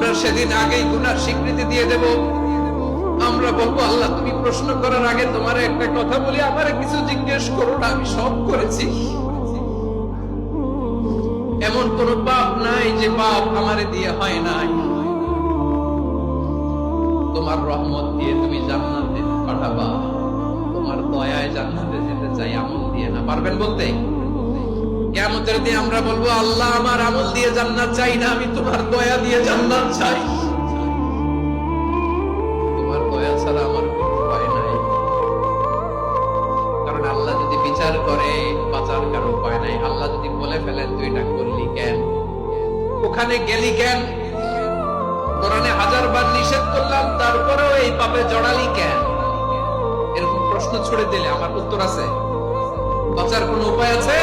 আমরা সেদিন আগেই গুনার স্বীকৃতি দিয়ে দেব। আমরা বলবো, আল্লাহ তুমি প্রশ্ন করার আগে তোমার একটা কথা বলি, আমার কিছু জিজ্ঞেস করো না, আমি সব করেছি। এমন কোন পাপ নাই যে পাপ আমারে দিয়ে হয় নাই। তোমার রহমত দিয়ে তুমি জান্নাতে পাঠাবা, তোমার দয়ায় জান্নাতে যেতে চাই, আমল দিয়ে না। পারবেন বলতে? কিয়ামতের দিন আমরা বলবো, আল্লাহ আমার আমল দিয়ে জান্নাত চাই না, আমি তোমার দয়া দিয়ে জান্নাত চাই। তোমার দয়া ছাড়া আমার কোনো উপায় নাই। কারণ আল্লাহ যদি বিচার করে, বাঁচার কারো উপায় নাই। আল্লাহ যদি বলে ফেলেন তুই এটা করলি কেন, ওখানে গেলি কেন, কোরআনে 1000 বার নিষেধ করলাম তারপরেও এই পাপে জড়ালি কেন, এরকম প্রশ্ন ছুড়ে দিলে আমার উত্তর আছে? বাঁচার কোনো উপায় আছে?